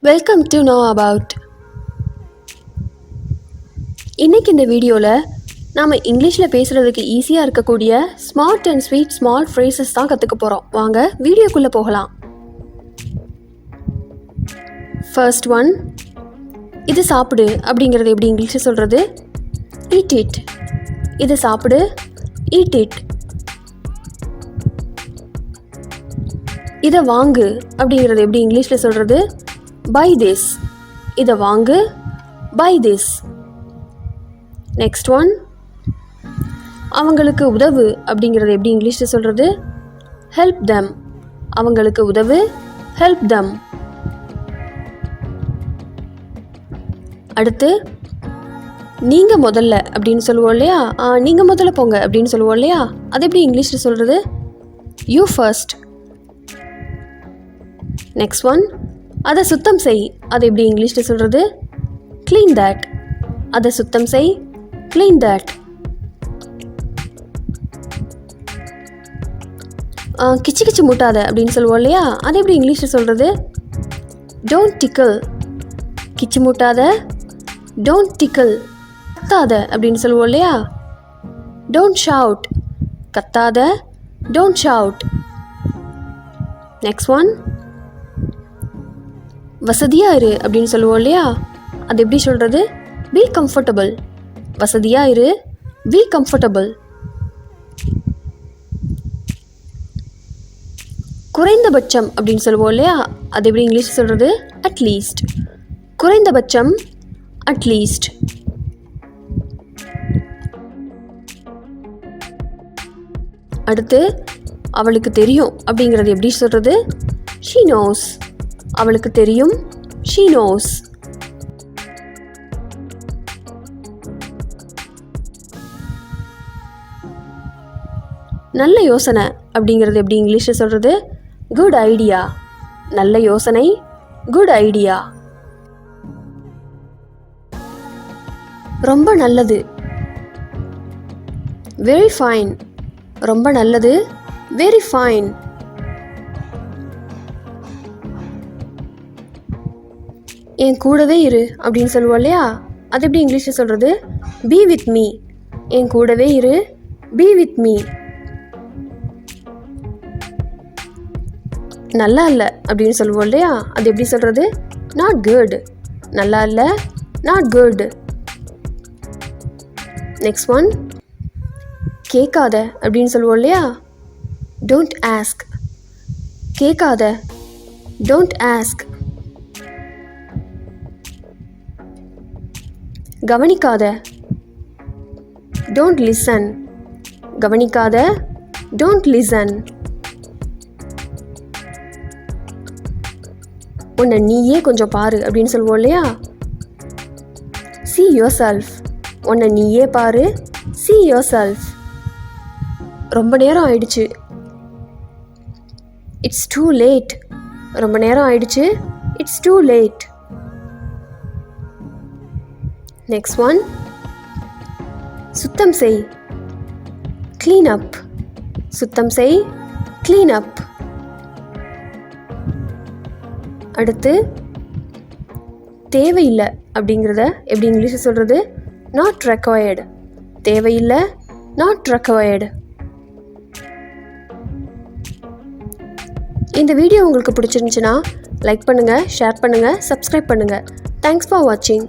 Welcome to know about. இன்றைக்கி இந்த வீடியோவில் நாம் இங்கிலீஷில் பேசுகிறதுக்கு ஈஸியாக இருக்கக்கூடிய smart and sweet small phrases தான் கற்றுக்க போகிறோம். வாங்க வீடியோக்குள்ளே போகலாம். ஃபர்ஸ்ட் ஒன், இது சாப்பிடு அப்படிங்கிறது எப்படி இங்கிலீஷில் சொல்கிறது? Eat it. இது சாப்பிடு, ஈட் இட். இதை வாங்கு அப்படிங்கிறது எப்படி இங்கிலீஷில் சொல்கிறது? buy this. இதை வாங்கு, buy this. நெக்ஸ்ட் ஒன், அவங்களுக்கு உதவு அப்படிங்கிறது எப்படி இங்கிலீஷில் சொல்கிறது? help them. அவங்களுக்கு உதவு, help them. அடுத்து, நீங்கள் முதல்ல அப்படின்னு சொல்லுவோம் இல்லையா? நீங்கள் முதல்ல போங்க அப்படின்னு சொல்லுவோம் இல்லையா? அது எப்படி இங்கிலீஷில் சொல்கிறது? you first. நெக்ஸ்ட் ஒன், அதை சுத்தம் செய். அது எப்படி இங்கிலீஷில் சொல்கிறது? Clean that. அதை சுத்தம் செய், க்ளீன் தட். கிச்சு கிச்சு மூட்டாத அப்படின்னு சொல்லுவோம் இல்லையா? அது எப்படி இங்கிலீஷில் சொல்கிறது? Don't tickle. கிச்சு மூட்டாத, டோன்ட் டிக்கிள். கத்தாத அப்படின்னு சொல்லுவோம் இல்லையா? Don't shout. கத்தாத, டோன்ட் ஷவுட். நெக்ஸ்ட் ஒன், வசதியாக இரு அப்படின்னு சொல்லுவோம் இல்லையா? அது எப்படி சொல்கிறது? Be comfortable. வசதியாக இரு, பி கம்ஃபர்டபுள். குறைந்தபட்சம் அப்படின்னு சொல்லுவோம் இல்லையா? அது எப்படி இங்கிலீஷ் சொல்கிறது? அட்லீஸ்ட். குறைந்தபட்சம், அட்லீஸ்ட். அடுத்து, அவளுக்கு தெரியும் அப்படிங்கிறது எப்படி சொல்கிறது? she knows. அவளுக்கு தெரியும், she knows. நல்ல யோசனை அப்படிங்கிறது எப்படி இங்கிலீஷில் சொல்கிறது? Good idea. நல்ல யோசனை, குட் ஐடியா. ரொம்ப நல்லது, வெரி ஃபைன். ரொம்ப நல்லது, வெரி ஃபைன். என் கூடவே இரு அப்படின்னு சொல்லுவோம் இல்லையா? அது எப்படி இங்கிலீஷில் சொல்கிறது? Be with me. என் கூடவே இரு, பி வித் மீ. நல்லா இல்லை அப்படின்னு சொல்லுவோம் இல்லையா? அது எப்படி சொல்கிறது? Not good. நல்லா இல்லை, நாட் குட். நெக்ஸ்ட் ஒன், கேட்காத அப்படின்னு சொல்லுவோம் இல்லையா? Don't ask. கேட்காத, டோன்ட் ஆஸ்க். கவனிக்காத, டோன்ட் லிசன். கவனிக்காத, டோன்ட் லிசன். உன்னை நீயே கொஞ்சம் பாரு அப்படின்னு சொல்லுவோம் இல்லையா? see yourself. உன்னை நீயே பாரு, see yourself. ரொம்ப நேரம் ஆயிடுச்சு, it's too late. ரொம்ப நேரம் ஆயிடுச்சு, it's too late. Next one, சுத்தம் செய், க்ளீன் அப். சுத்தம் செய், க்ளீன் அப். அடுத்து, தேவையில்லை அப்படிங்கிறத எப்படி இங்கிலீஷில் சொல்கிறது? Not required. தேவையில்லை, நாட் ரெக்வயர்டு. இந்த வீடியோ உங்களுக்கு பிடிச்சிருந்துச்சுன்னா லைக் பண்ணுங்கள், ஷேர் பண்ணுங்கள், சப்ஸ்கிரைப் பண்ணுங்கள். தேங்க்ஸ் ஃபார் வாட்சிங்.